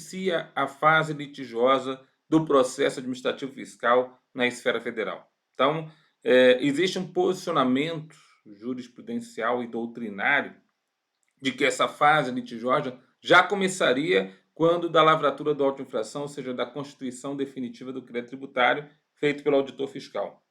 inicia a fase litigiosa do processo administrativo fiscal na esfera federal. Então, existe um posicionamento jurisprudencial e doutrinário de que essa fase litigiosa já começaria quando da lavratura do auto de infração, ou seja, da constituição definitiva do crédito tributário feito pelo auditor fiscal.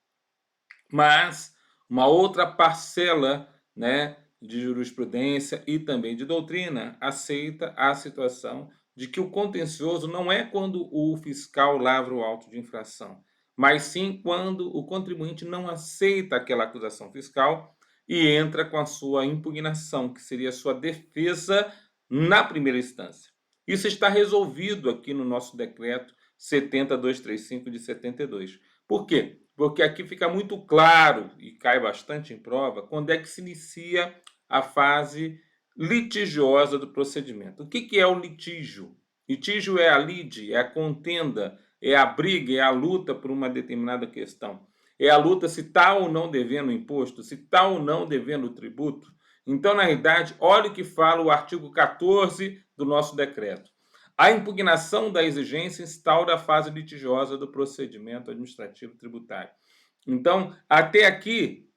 Mas uma outra parcela, né, de jurisprudência e também de doutrina aceita a situação de que o contencioso não é quando o fiscal lavra o auto de infração, mas sim quando o contribuinte não aceita aquela acusação fiscal e entra com a sua impugnação, que seria a sua defesa na primeira instância. Isso está resolvido aqui no nosso decreto 70235 de 72. Por quê? Porque aqui fica muito claro, e cai bastante em prova, quando é que se inicia a fase litigiosa do procedimento. O que é o litígio? Litígio é a lide, é a contenda, é a briga, é a luta por uma determinada questão. É a luta se está ou não devendo imposto, se está ou não devendo tributo. Então, na realidade, olha o que fala o artigo 14 do nosso decreto. A impugnação da exigência instaura a fase litigiosa do procedimento administrativo tributário. Então, até aqui,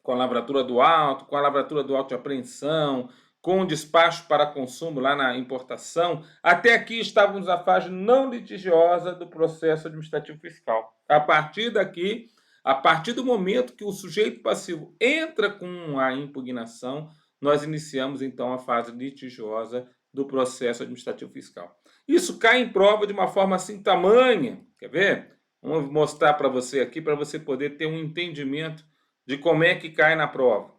com a lavratura do auto, com a lavratura do auto de apreensão, com o despacho para consumo lá na importação, até aqui estávamos na fase não litigiosa do processo administrativo fiscal. A partir daqui, a partir do momento que o sujeito passivo entra com a impugnação, nós iniciamos então a fase litigiosa do processo administrativo fiscal. Isso cai em prova de uma forma assim tamanha, quer ver? Vamos mostrar para você aqui, para você poder ter um entendimento de como é que cai na prova.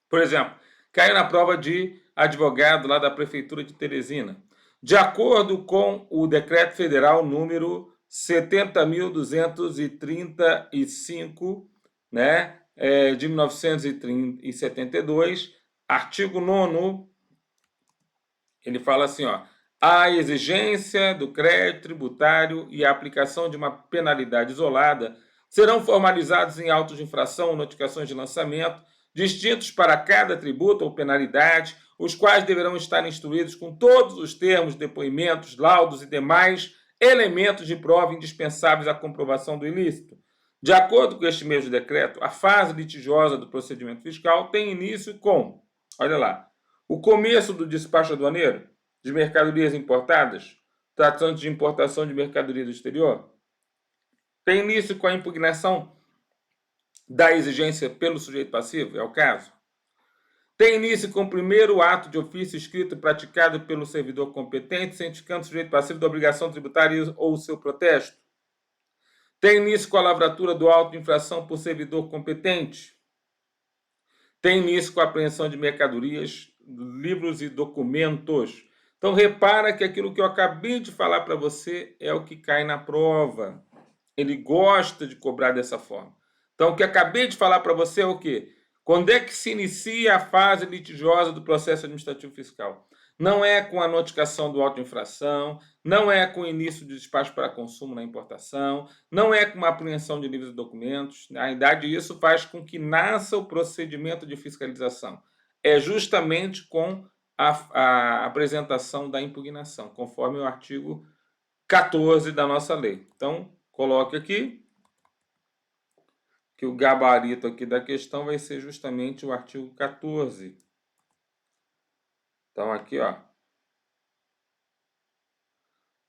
Por exemplo, caiu na prova de advogado lá da Prefeitura de Teresina. De acordo com o Decreto Federal número 70.235, né, de 1972, artigo 9º, ele fala assim, ó, a exigência do crédito tributário e a aplicação de uma penalidade isolada serão formalizados em autos de infração ou notificações de lançamento, distintos para cada tributo ou penalidade, os quais deverão estar instruídos com todos os termos, depoimentos, laudos e demais elementos de prova indispensáveis à comprovação do ilícito. De acordo com este mesmo decreto, a fase litigiosa do procedimento fiscal tem início com, olha lá, o começo do despacho aduaneiro de mercadorias importadas, tratando de importação de mercadoria do exterior, tem início com a impugnação da exigência pelo sujeito passivo, é o caso. Tem início com o primeiro ato de ofício escrito praticado pelo servidor competente, cientificando o sujeito passivo da obrigação tributária ou o seu protesto. Tem início com a lavratura do auto de infração por servidor competente. Tem início com a apreensão de mercadorias, livros e documentos. Então, repara que aquilo que eu acabei de falar para você é o que cai na prova. Ele gosta de cobrar dessa forma. Então, o que acabei de falar para você é o quê? Quando é que se inicia a fase litigiosa do processo administrativo fiscal? Não é com a notificação do auto de infração, não é com o início de despacho para consumo na importação, não é com uma apreensão de livros e documentos. Na realidade, isso faz com que nasça o procedimento de fiscalização. É justamente com a apresentação da impugnação, conforme o artigo 14 da nossa lei. Então, coloque aqui que o gabarito aqui da questão vai ser justamente o artigo 14. Então, aqui, ó,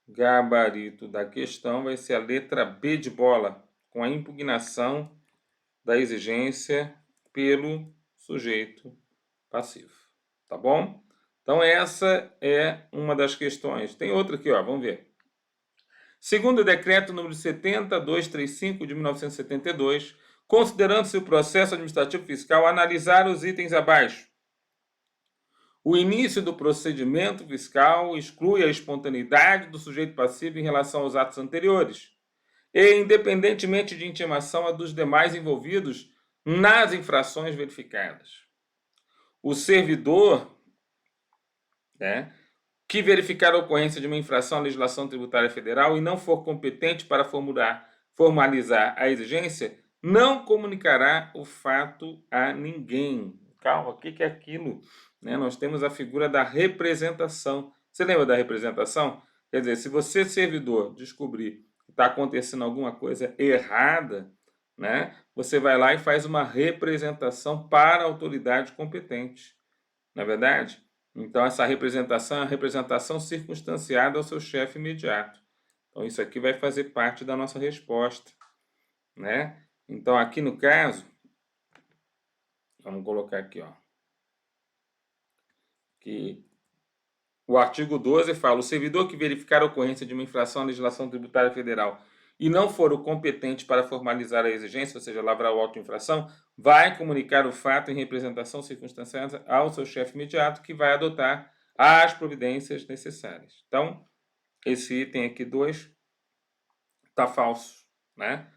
gabarito da questão vai ser a letra B de bola, com a impugnação da exigência pelo sujeito passivo. Tá bom? Então, essa é uma das questões. Tem outra aqui, ó, vamos ver. Segundo o decreto número 70235 de 1972, considerando-se o processo administrativo fiscal, analisar os itens abaixo. O início do procedimento fiscal exclui a espontaneidade do sujeito passivo em relação aos atos anteriores, e, independentemente de intimação a dos demais envolvidos nas infrações verificadas. O servidor, né, que verificar a ocorrência de uma infração à legislação tributária federal e não for competente para formalizar a exigência, não comunicará o fato a ninguém. Calma, o que é aquilo? Nós temos a figura da representação. Você lembra da representação? Quer dizer, se você, servidor, descobrir que está acontecendo alguma coisa errada, né, você vai lá e faz uma representação para a autoridade competente, não é verdade? Então, essa representação é a representação circunstanciada ao seu chefe imediato. Então, isso aqui vai fazer parte da nossa resposta, né? Então, aqui no caso, vamos colocar aqui, ó, que o artigo 12 fala: o servidor que verificar a ocorrência de uma infração à legislação tributária federal e não for o competente para formalizar a exigência, ou seja, lavrar o auto de infração, vai comunicar o fato em representação circunstanciada ao seu chefe imediato, que vai adotar as providências necessárias. Então, esse item aqui 2 está falso, né?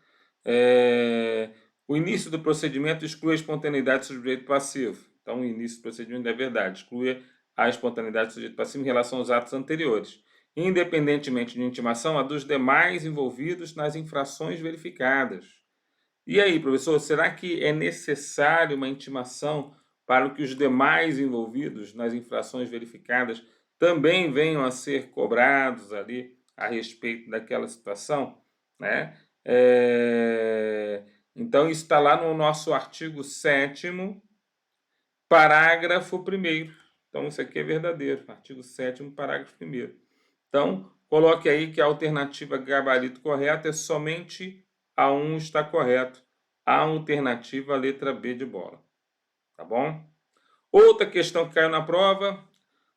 O início do procedimento exclui a espontaneidade do sujeito passivo. Então, o início do procedimento é verdade, exclui a espontaneidade do sujeito passivo em relação aos atos anteriores, independentemente de intimação a dos demais envolvidos nas infrações verificadas. E aí, professor, será que é necessário uma intimação para que os demais envolvidos nas infrações verificadas também venham a ser cobrados ali a respeito daquela situação, né? Então, isso está lá no nosso artigo 7º, parágrafo 1º. Então, isso aqui é verdadeiro, artigo 7º, parágrafo 1º. Então, coloque aí que a alternativa gabarito correta é somente a 1 está correto. A alternativa, a letra B de bola. Tá bom? Outra questão que caiu na prova: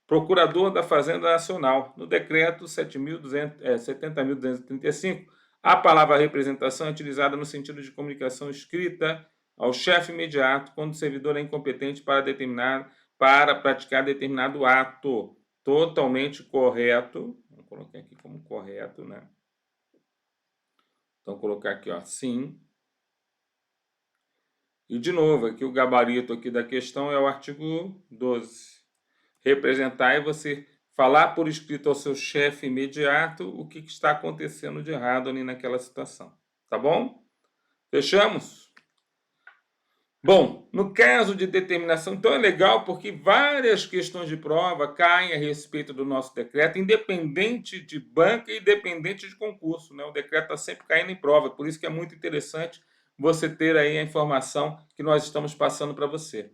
procurador da Fazenda Nacional. No decreto 70.235, a palavra representação é utilizada no sentido de comunicação escrita ao chefe imediato quando o servidor é incompetente para praticar determinado ato. Totalmente correto. Vou colocar aqui como correto, né? Então, vou colocar aqui, ó, sim. E, de novo, aqui o gabarito aqui da questão é o artigo 12. Representar é você falar por escrito ao seu chefe imediato o que está acontecendo de errado ali naquela situação. Tá bom? Fechamos? Bom, no caso de determinação, então é legal porque várias questões de prova caem a respeito do nosso decreto, independente de banca e independente de concurso, né? O decreto está sempre caindo em prova, por isso que é muito interessante você ter aí a informação que nós estamos passando para você.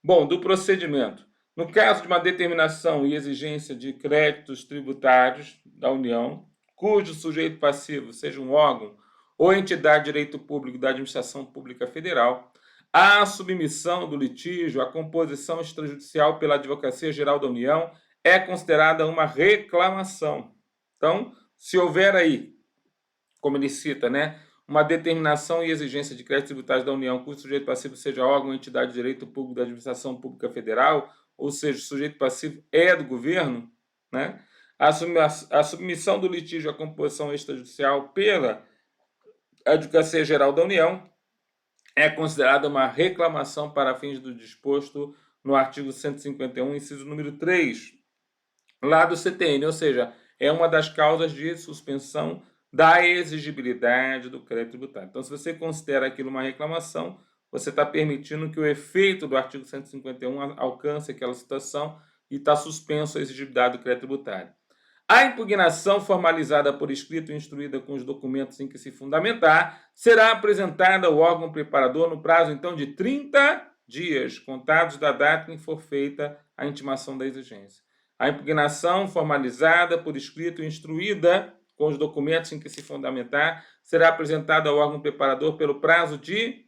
Bom, do procedimento. No caso de uma determinação e exigência de créditos tributários da União, cujo sujeito passivo seja um órgão ou entidade de direito público da administração pública federal, a submissão do litígio à composição extrajudicial pela Advocacia Geral da União é considerada uma reclamação. Então, se houver aí, como ele cita, né, uma determinação e exigência de créditos tributários da União, cujo sujeito passivo seja órgão ou entidade de direito público da administração pública federal, ou seja, o sujeito passivo é do governo, né, a submissão do litígio à composição extrajudicial pela Advocacia Geral da União é considerada uma reclamação para fins do disposto no artigo 151, inciso número 3, lá do CTN, ou seja, é uma das causas de suspensão da exigibilidade do crédito tributário. Então, se você considera aquilo uma reclamação, você está permitindo que o efeito do artigo 151 alcance aquela situação e está suspenso a exigibilidade do crédito tributário. A impugnação formalizada por escrito e instruída com os documentos em que se fundamentar será apresentada ao órgão preparador no prazo, então, de 30 dias, contados da data em que for feita a intimação da exigência. A impugnação formalizada por escrito e instruída com os documentos em que se fundamentar será apresentada ao órgão preparador pelo prazo de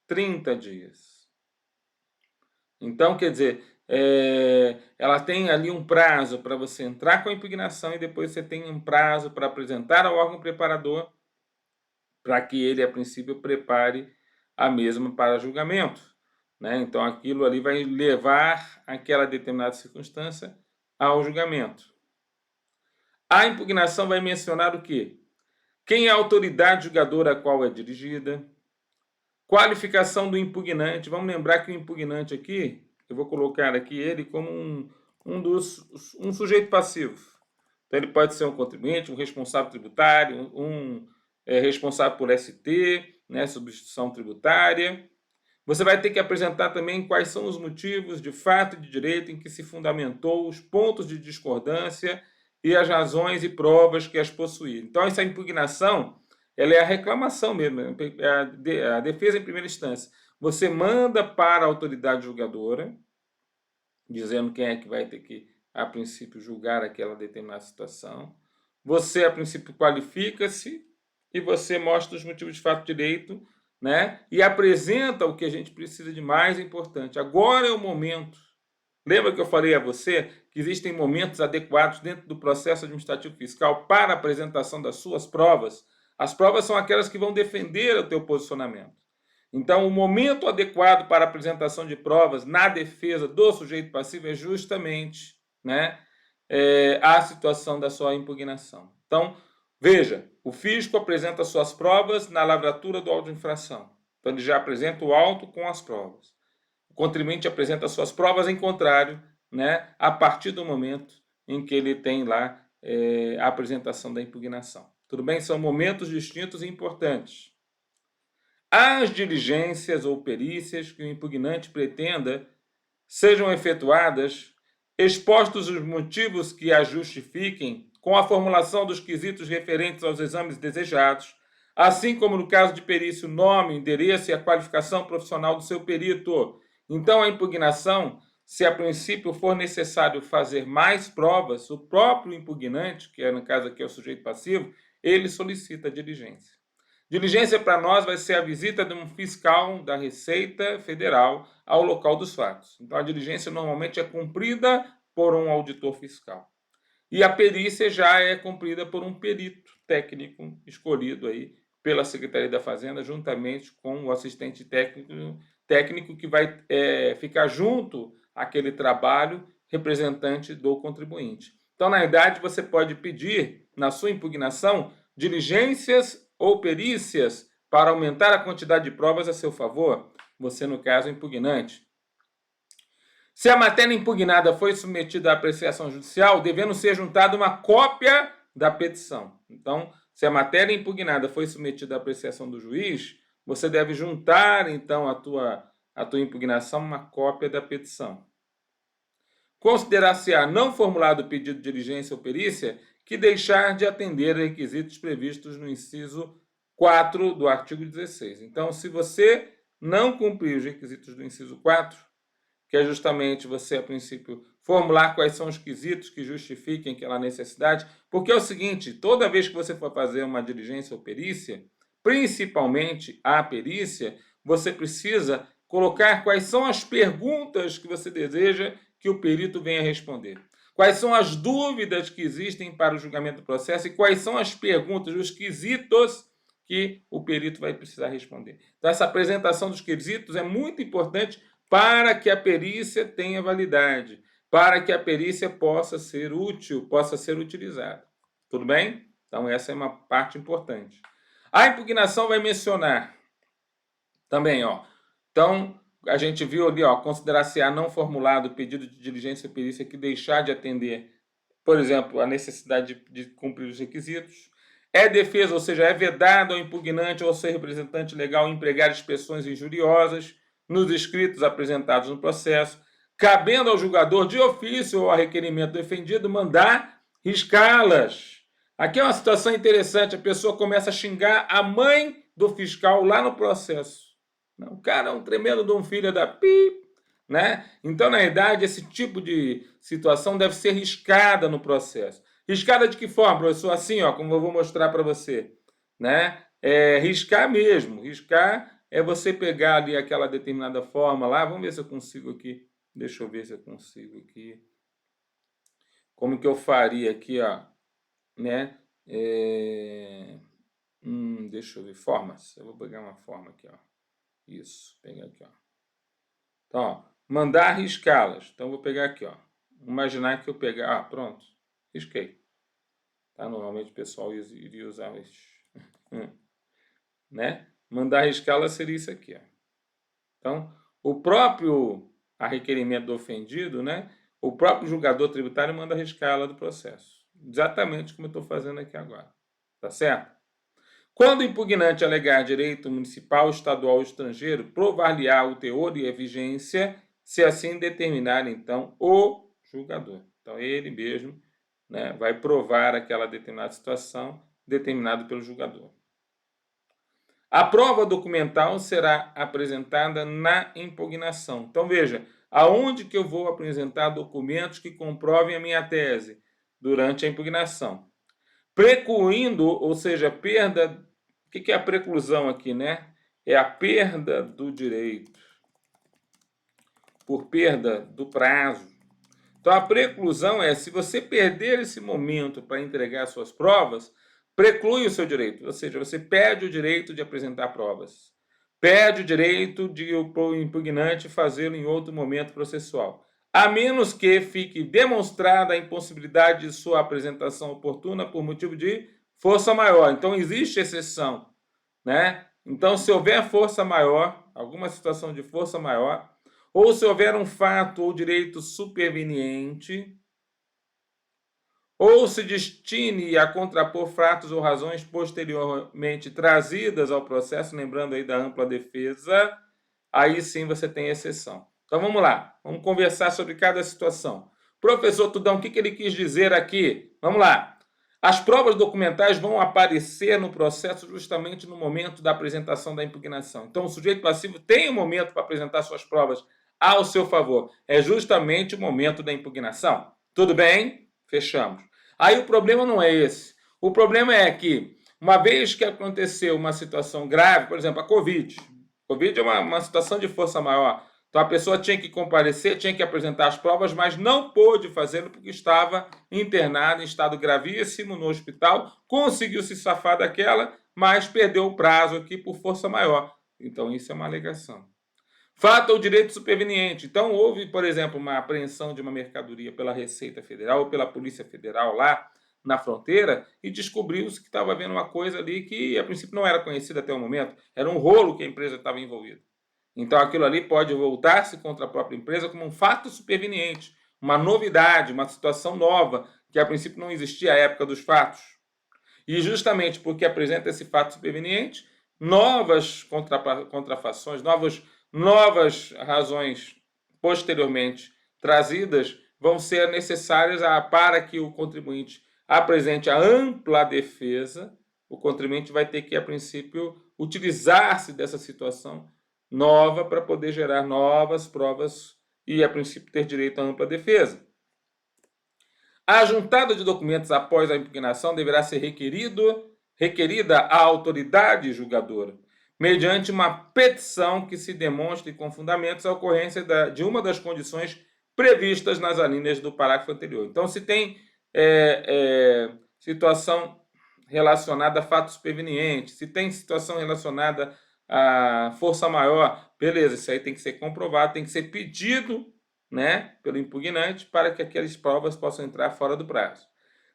30 dias. Então, quer dizer, ela tem ali um prazo para você entrar com a impugnação e depois você tem um prazo para apresentar ao órgão preparador para que ele, a princípio, prepare a mesma para julgamento, né? Então, aquilo ali vai levar aquela determinada circunstância ao julgamento. A impugnação vai mencionar o quê? Quem é a autoridade julgadora a qual é dirigida, qualificação do impugnante. Vamos lembrar que o impugnante aqui, eu vou colocar aqui ele como um sujeito passivo. Então, ele pode ser um contribuinte, um responsável tributário, responsável por ST, né, substituição tributária. Você vai ter que apresentar também quais são os motivos de fato e de direito em que se fundamentou, os pontos de discordância e as razões e provas que as possuíram. Então, essa impugnação, ela é a reclamação mesmo, é a defesa em primeira instância. Você manda para a autoridade julgadora, dizendo quem é que vai ter que, a princípio, julgar aquela determinada situação. Você, a princípio, qualifica-se e você mostra os motivos de fato e direito, né? E apresenta o que a gente precisa de mais importante. Agora é o momento. Lembra que eu falei a você que existem momentos adequados dentro do processo administrativo fiscal para a apresentação das suas provas? As provas são aquelas que vão defender o teu posicionamento. Então, o momento adequado para a apresentação de provas na defesa do sujeito passivo é justamente, né, a situação da sua impugnação. Então, veja, o fisco apresenta suas provas na lavratura do auto de infração. Então, ele já apresenta o auto com as provas. O contribuinte apresenta suas provas em contrário, né, a partir do momento em que ele tem lá a apresentação da impugnação. Tudo bem? São momentos distintos e importantes. As diligências ou perícias que o impugnante pretenda sejam efetuadas, expostos os motivos que a justifiquem, com a formulação dos quesitos referentes aos exames desejados, assim como no caso de perícia, o nome, endereço e a qualificação profissional do seu perito. Então, a impugnação, se a princípio for necessário fazer mais provas, o próprio impugnante, que no caso aqui é o sujeito passivo, ele solicita a diligência. Diligência para nós vai ser a visita de um fiscal da Receita Federal ao local dos fatos. Então, a diligência normalmente é cumprida por um auditor fiscal. E a perícia já é cumprida por um perito técnico escolhido aí pela Secretaria da Fazenda, juntamente com o assistente técnico que vai ficar junto àquele trabalho representante do contribuinte. Então, na verdade, você pode pedir, na sua impugnação, diligências ou perícias para aumentar a quantidade de provas a seu favor, você, no caso, impugnante. Se a matéria impugnada foi submetida à apreciação judicial, devendo ser juntada uma cópia da petição. Então, se a matéria impugnada foi submetida à apreciação do juiz, você deve juntar, então, a tua impugnação uma cópia da petição. Considerar-se-á não formulado o pedido de diligência ou perícia que deixar de atender a requisitos previstos no inciso 4 do artigo 16. Então, se você não cumprir os requisitos do inciso 4, que é justamente você, a princípio, formular quais são os quesitos que justifiquem aquela necessidade, porque é o seguinte, toda vez que você for fazer uma diligência ou perícia, principalmente a perícia, você precisa colocar quais são as perguntas que você deseja que o perito venha responder. Quais são as dúvidas que existem para o julgamento do processo e quais são as perguntas, os quesitos que o perito vai precisar responder. Então, essa apresentação dos quesitos é muito importante para que a perícia tenha validade, para que a perícia possa ser útil, possa ser utilizada. Tudo bem? Então, essa é uma parte importante. A impugnação vai mencionar também, ó. Então, a gente viu ali, ó, considerar-se-á não formulado o pedido de diligência ou perícia que deixar de atender, por exemplo, a necessidade de cumprir os requisitos. É defesa, ou seja, é vedado ao impugnante ou ao seu representante legal empregar expressões injuriosas nos escritos apresentados no processo, cabendo ao julgador de ofício ou a requerimento do ofendido mandar riscá-las. Aqui é uma situação interessante, a pessoa começa a xingar a mãe do fiscal lá no processo. O cara é um tremendo de um filho da pi, né? Então, na verdade, esse tipo de situação deve ser riscada no processo. Riscada de que forma, professor? Assim, ó, como eu vou mostrar para você, né? Riscar mesmo. Riscar é você pegar ali aquela determinada forma lá. Vamos ver se eu consigo aqui. Deixa eu ver se eu consigo aqui. Como que eu faria aqui, ó, né? Deixa eu ver. Formas. Eu vou pegar uma forma aqui, ó. Isso. Pegar aqui, ó. Então, ó, mandar riscá-las. Então, vou pegar aqui, ó. Imaginar que eu pegar... Ah, pronto. Risquei. Tá? Normalmente o pessoal iria usar isso. Né? Mandar riscá-las seria isso aqui, ó. Então, o próprio, a requerimento do ofendido, né? O próprio julgador tributário manda riscá-la do processo. Exatamente como eu estou fazendo aqui agora. Tá certo? Quando o impugnante alegar direito municipal, estadual ou estrangeiro, provar-lhe-á o teor e a vigência, se assim determinar, então, o julgador. Então, ele mesmo, né, vai provar aquela determinada situação, determinado pelo julgador. A prova documental será apresentada na impugnação. Então, veja, aonde que eu vou apresentar documentos que comprovem a minha tese? Durante a impugnação. Precluindo, ou seja, perda. O que é a preclusão aqui, né? É a perda do direito por perda do prazo. Então, a preclusão é se você perder esse momento para entregar suas provas, preclui o seu direito, ou seja, você perde o direito de apresentar provas, perde o direito de o impugnante fazê-lo em outro momento processual, a menos que fique demonstrada a impossibilidade de sua apresentação oportuna por motivo de força maior. Então, existe exceção, né? Então, se houver força maior, alguma situação de força maior, ou se houver um fato ou direito superveniente, ou se destine a contrapor fatos ou razões posteriormente trazidas ao processo, lembrando aí da ampla defesa, aí sim você tem exceção. Então vamos lá, vamos conversar sobre cada situação. Professor Tudão, o que ele quis dizer aqui? Vamos lá. As provas documentais vão aparecer no processo justamente no momento da apresentação da impugnação. Então o sujeito passivo tem um momento para apresentar suas provas ao seu favor. É justamente o momento da impugnação. Tudo bem? Fechamos. Aí o problema não é esse. O problema é que, uma vez que aconteceu uma situação grave, por exemplo, a Covid. Covid é uma situação de força maior. Então a pessoa tinha que comparecer, tinha que apresentar as provas, mas não pôde fazê-lo porque estava internada em estado gravíssimo no hospital, conseguiu se safar daquela, mas perdeu o prazo aqui por força maior. Então isso é uma alegação. Fato ou direito superveniente. Então, houve, por exemplo, uma apreensão de uma mercadoria pela Receita Federal ou pela Polícia Federal lá na fronteira e descobriu-se que estava havendo uma coisa ali que, a princípio, não era conhecida até o momento. Era um rolo que a empresa estava envolvida. Então, aquilo ali pode voltar-se contra a própria empresa como um fato superveniente, uma novidade, uma situação nova, que, a princípio, não existia à época dos fatos. E, justamente porque apresenta esse fato superveniente, novas contrafações, novas razões posteriormente trazidas vão ser necessárias para que o contribuinte apresente a ampla defesa. O contribuinte vai ter que, a princípio, utilizar-se dessa situação nova para poder gerar novas provas e, a princípio, ter direito à ampla defesa. A juntada de documentos após a impugnação deverá ser requerida à autoridade julgadora, mediante uma petição que se demonstre com fundamentos a ocorrência de uma das condições previstas nas alíneas do parágrafo anterior. Então, se tem situação relacionada a fatos supervenientes, se tem situação relacionada a força maior, beleza, isso aí tem que ser comprovado, tem que ser pedido, né, pelo impugnante para que aquelas provas possam entrar fora do prazo.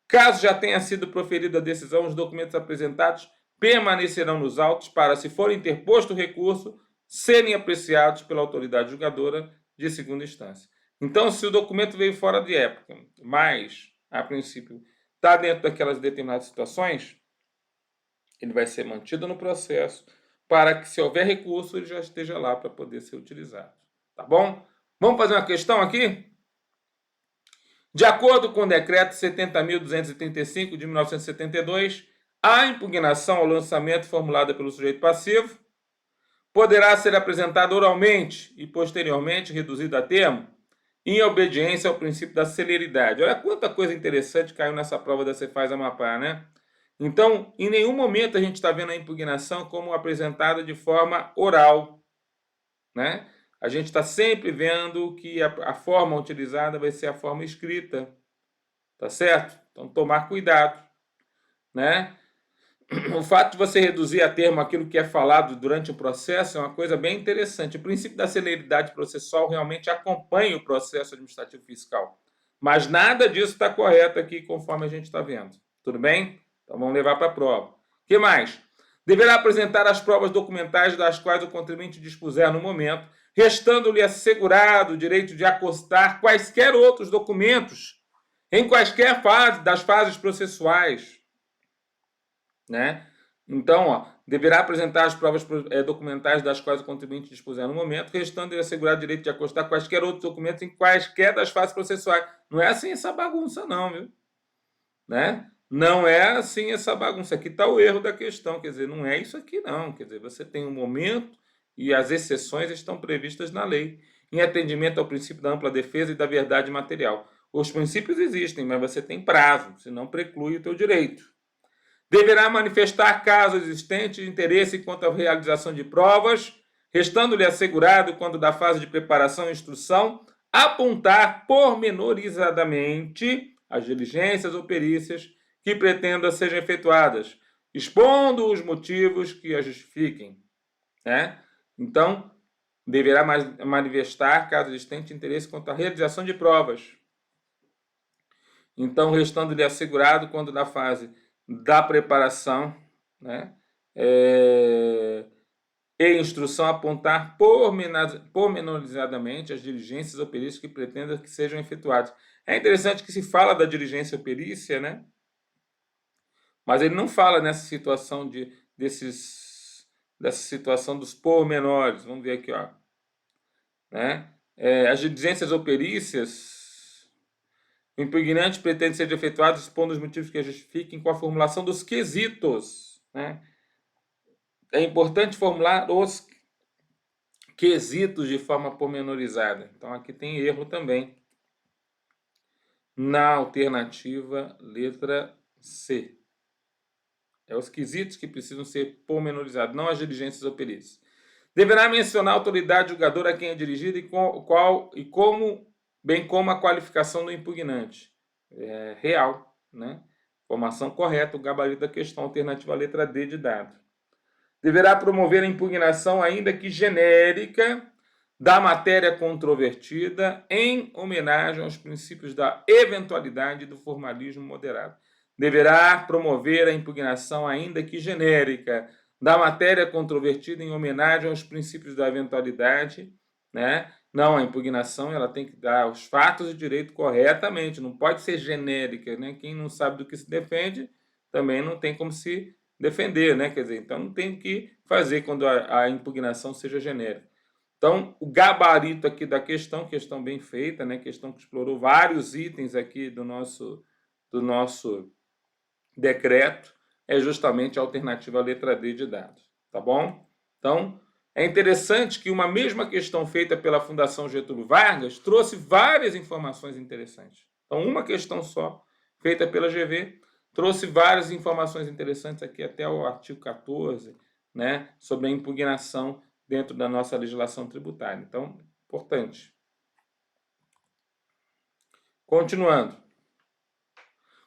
Caso já tenha sido proferida a decisão, os documentos apresentados permanecerão nos autos para, se for interposto o recurso, serem apreciados pela autoridade julgadora de segunda instância. Então, se o documento veio fora de época, mas, a princípio, está dentro daquelas determinadas situações, ele vai ser mantido no processo para que, se houver recurso, ele já esteja lá para poder ser utilizado. Tá bom? Vamos fazer uma questão aqui? De acordo com o decreto 70.235 de 1972, a impugnação ao lançamento formulada pelo sujeito passivo poderá ser apresentada oralmente e posteriormente reduzida a termo em obediência ao princípio da celeridade. Olha quanta coisa interessante caiu nessa prova da Cefaz Amapá, né? Então, em nenhum momento a gente está vendo a impugnação como apresentada de forma oral, né? A gente está sempre vendo que a forma utilizada vai ser a forma escrita, tá certo? Então, tomar cuidado, né? O fato de você reduzir a termo aquilo que é falado durante o processo é uma coisa bem interessante. O princípio da celeridade processual realmente acompanha o processo administrativo fiscal, mas nada disso está correto aqui, conforme a gente está vendo. Tudo bem? Então, vamos levar para a prova. O que mais? Deverá apresentar as provas documentais das quais o contribuinte dispuser no momento, restando-lhe assegurado o direito de acostar quaisquer outros documentos em quaisquer fase das fases processuais, né? Então, deverá apresentar as provas documentais das quais o contribuinte dispuser no momento, restando ele assegurar o direito de acostar quaisquer outros documentos em quaisquer das fases processuais. Não é assim essa bagunça, não, viu? Né? Não é assim essa bagunça. Aqui está o erro da questão, quer dizer, não é isso aqui, não. Quer dizer, você tem um momento e as exceções estão previstas na lei, em atendimento ao princípio da ampla defesa e da verdade material. Os princípios existem, mas você tem prazo, senão preclui o teu direito. Deverá manifestar, caso existente, interesse quanto à realização de provas, restando-lhe assegurado, quando da fase de preparação e instrução, apontar pormenorizadamente as diligências ou perícias que pretenda sejam efetuadas, expondo os motivos que a justifiquem. Né? Então, deverá manifestar, caso existente, interesse quanto à realização de provas. Então, restando-lhe assegurado, quando da fase da preparação, né, e instrução, apontar pormenorizadamente as diligências ou perícias que pretenda que sejam efetuadas. É interessante que se fala da diligência ou perícia, né? Mas ele não fala nessa situação dessa situação dos pormenores. Vamos ver aqui, ó. Né? As diligências ou perícias, o impugnante pretende ser efetuado expondo os motivos que a justifiquem com a formulação dos quesitos. Né? É importante formular os quesitos de forma pormenorizada. Então, aqui tem erro também na alternativa letra C. É os quesitos que precisam ser pormenorizados, não as diligências ou perícias. Deverá mencionar a autoridade julgadora a quem é dirigida e como, bem como a qualificação do impugnante. É real, né? Formação correta, o gabarito da questão, alternativa letra D de dado. Deverá promover a impugnação, ainda que genérica, da matéria controvertida, em homenagem aos princípios da eventualidade e do formalismo moderado. Deverá promover a impugnação, ainda que genérica, da matéria controvertida, em homenagem aos princípios da eventualidade, né? Não, a impugnação ela tem que dar os fatos e direito corretamente, não pode ser genérica, né? Quem não sabe do que se defende também não tem como se defender, né? Quer dizer, então não tem o que fazer quando a impugnação seja genérica. Então, o gabarito aqui da questão bem feita, né? Questão que explorou vários itens aqui do nosso decreto, é justamente a alternativa letra D de dados, tá bom? Então, é interessante que uma mesma questão feita pela Fundação Getúlio Vargas trouxe várias informações interessantes. Então, uma questão só, feita pela GV, trouxe várias informações interessantes aqui até o artigo 14, né, sobre a impugnação dentro da nossa legislação tributária. Então, importante. Continuando.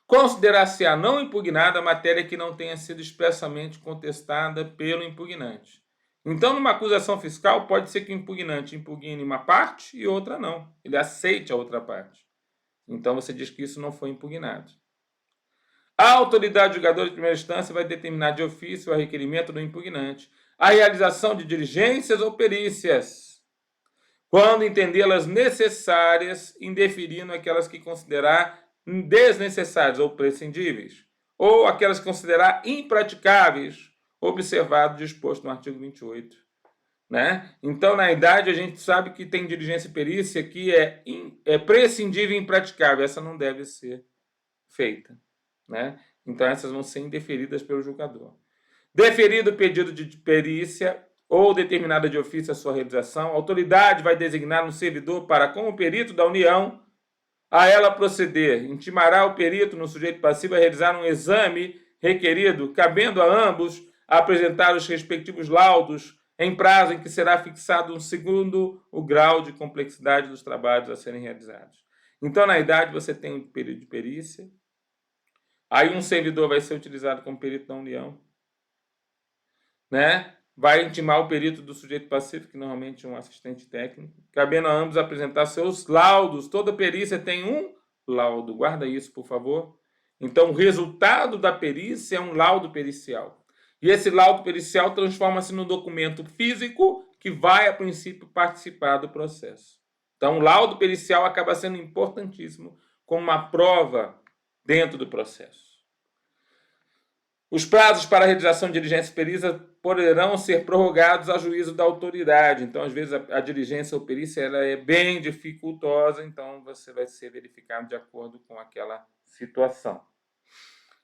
Considerar-se-á não impugnada a matéria que não tenha sido expressamente contestada pelo impugnante. Então, numa acusação fiscal, pode ser que o impugnante impugne uma parte e outra não. Ele aceite a outra parte. Então, você diz que isso não foi impugnado. A autoridade julgadora de primeira instância vai determinar de ofício a requerimento do impugnante a realização de diligências ou perícias, quando entendê-las necessárias, indeferindo aquelas que considerar desnecessárias ou prescindíveis, ou aquelas que considerar impraticáveis, observado o disposto no artigo 28. Né? Então, na idade, a gente sabe que tem diligência e perícia que é prescindível e impraticável. Essa não deve ser feita. Né? Então, essas vão ser indeferidas pelo julgador. Deferido o pedido de perícia ou determinada de ofício a sua realização, a autoridade vai designar um servidor para, como perito da União, a ela proceder. Intimará o perito no sujeito passivo a realizar um exame requerido, cabendo a ambos a apresentar os respectivos laudos em prazo em que será fixado um segundo o grau de complexidade dos trabalhos a serem realizados. Então, na idade, você tem um período de perícia, aí um servidor vai ser utilizado como perito da União, né? Vai intimar o perito do sujeito passivo, que normalmente é um assistente técnico, cabendo a ambos apresentar seus laudos. Toda perícia tem um laudo, guarda isso, por favor. Então, o resultado da perícia é um laudo pericial. E esse laudo pericial transforma-se num documento físico que vai, a princípio, participar do processo. Então, o laudo pericial acaba sendo importantíssimo como uma prova dentro do processo. Os prazos para a realização de diligência ou perícia poderão ser prorrogados a juízo da autoridade. Então, às vezes, a diligência ou perícia ela é bem dificultosa, então você vai ser verificado de acordo com aquela situação.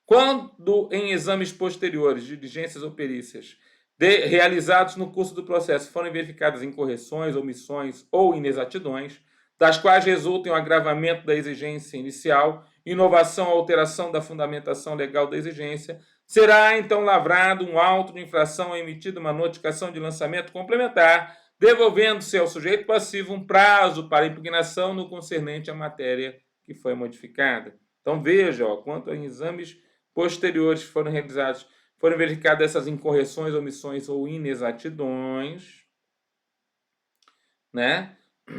Quando em exames posteriores, diligências ou perícias realizados no curso do processo forem verificadas incorreções, omissões ou inexatidões, das quais resultem o agravamento da exigência inicial, inovação ou alteração da fundamentação legal da exigência, será então lavrado um auto de infração e emitida uma notificação de lançamento complementar, devolvendo-se ao sujeito passivo um prazo para impugnação no concernente à matéria que foi modificada. Então veja, quanto a exames posteriores foram realizados, foram verificadas essas incorreções, omissões ou inexatidões, né?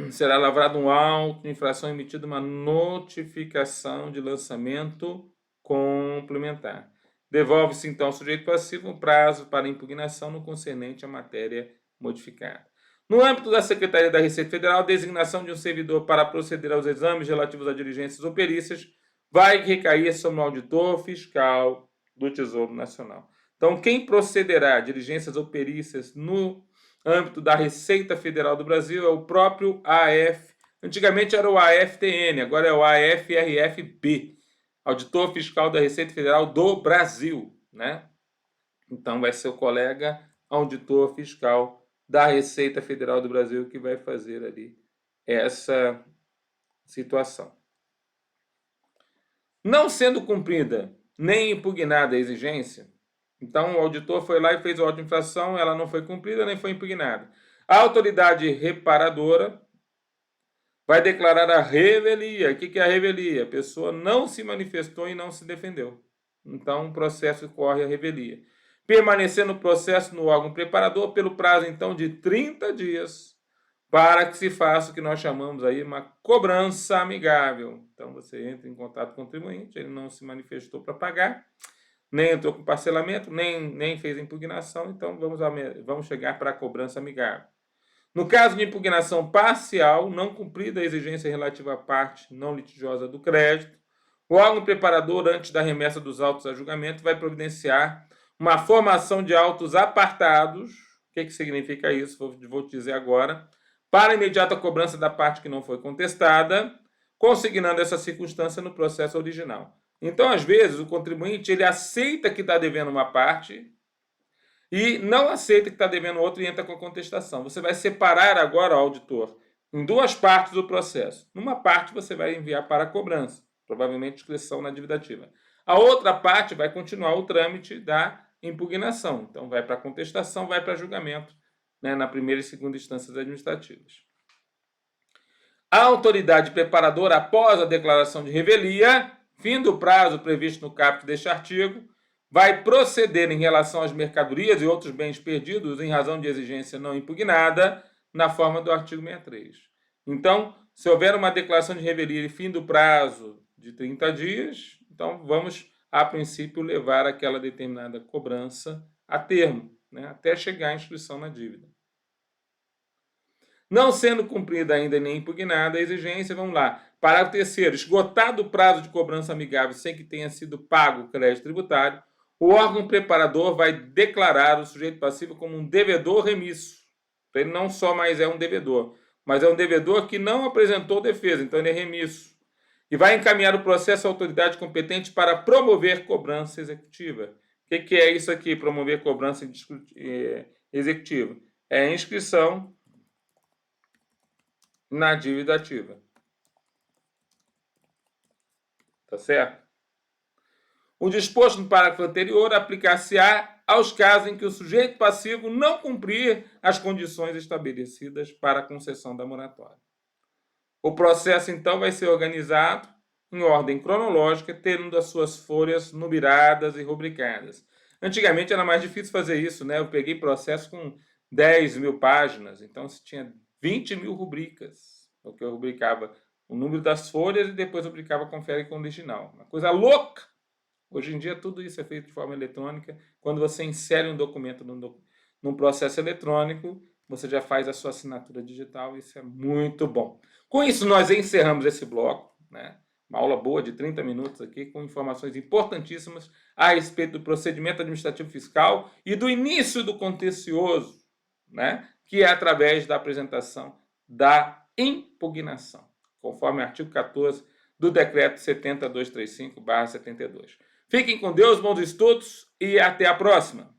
Será lavrado um auto de infração e emitida uma notificação de lançamento complementar. Devolve-se, então, ao sujeito passivo um prazo para impugnação no concernente à matéria modificada. No âmbito da Secretaria da Receita Federal, a designação de um servidor para proceder aos exames relativos a diligências ou perícias vai recair sobre o auditor fiscal do Tesouro Nacional. Então, quem procederá a diligências ou perícias no âmbito da Receita Federal do Brasil é o próprio AF. Antigamente era o AFTN, agora é o AFRFB, Auditor Fiscal da Receita Federal do Brasil, né? Então vai ser o colega auditor fiscal da Receita Federal do Brasil que vai fazer ali essa situação. Não sendo cumprida nem impugnada a exigência, então o auditor foi lá e fez o auto de infração, ela não foi cumprida nem foi impugnada. A autoridade reparadora vai declarar a revelia. O que é a revelia? A pessoa não se manifestou e não se defendeu. Então o processo corre a revelia. Permanecer no processo no órgão preparador pelo prazo, então, de 30 dias, para que se faça o que nós chamamos aí uma cobrança amigável. Então você entra em contato com o contribuinte, ele não se manifestou para pagar, nem entrou com parcelamento, nem fez impugnação, então vamos chegar para a cobrança amigável. No caso de impugnação parcial, não cumprida a exigência relativa à parte não litigiosa do crédito, o órgão preparador, antes da remessa dos autos a julgamento, vai providenciar uma formação de autos apartados. O que significa isso? Vou te dizer agora. Para imediata cobrança da parte que não foi contestada, consignando essa circunstância no processo original. Então, às vezes, o contribuinte ele aceita que está devendo uma parte e não aceita que está devendo outra e entra com a contestação. Você vai separar agora, auditor, em duas partes do processo. Numa parte você vai enviar para a cobrança, provavelmente inscrição na dívida ativa. A outra parte vai continuar o trâmite da impugnação. Então vai para a contestação, vai para julgamento, né, na primeira e segunda instâncias administrativas. A autoridade preparadora, após a declaração de revelia, fim do prazo previsto no caput deste artigo, vai proceder em relação às mercadorias e outros bens perdidos em razão de exigência não impugnada, na forma do artigo 63. Então, se houver uma declaração de revelia e fim do prazo de 30 dias, então vamos, a princípio, levar aquela determinada cobrança a termo, né, até chegar à inscrição na dívida. Não sendo cumprida ainda nem impugnada a exigência, vamos lá. Parágrafo 3º. Esgotado o prazo de cobrança amigável sem que tenha sido pago o crédito tributário, o órgão preparador vai declarar o sujeito passivo como um devedor remisso. Então, ele não só mais é um devedor, mas é um devedor que não apresentou defesa, então ele é remisso. E vai encaminhar o processo à autoridade competente para promover cobrança executiva. O que é isso aqui, promover cobrança executiva? É a inscrição na dívida ativa. Tá certo? O disposto no parágrafo anterior aplicar-se-á aos casos em que o sujeito passivo não cumprir as condições estabelecidas para a concessão da moratória. O processo, então, vai ser organizado em ordem cronológica, tendo as suas folhas numeradas e rubricadas. Antigamente era mais difícil fazer isso, né? Eu peguei processo com 10 mil páginas, então se tinha 20 mil rubricas, o que eu rubricava o número das folhas e depois rubricava confere com o original. Uma coisa louca! Hoje em dia tudo isso é feito de forma eletrônica. Quando você insere um documento num processo eletrônico, você já faz a sua assinatura digital, isso é muito bom. Com isso nós encerramos esse bloco, né? Uma aula boa de 30 minutos aqui, com informações importantíssimas a respeito do procedimento administrativo fiscal e do início do contencioso, né? Que é através da apresentação da impugnação, conforme o artigo 14 do Decreto 70.235/72. Fiquem com Deus, bons estudos e até a próxima!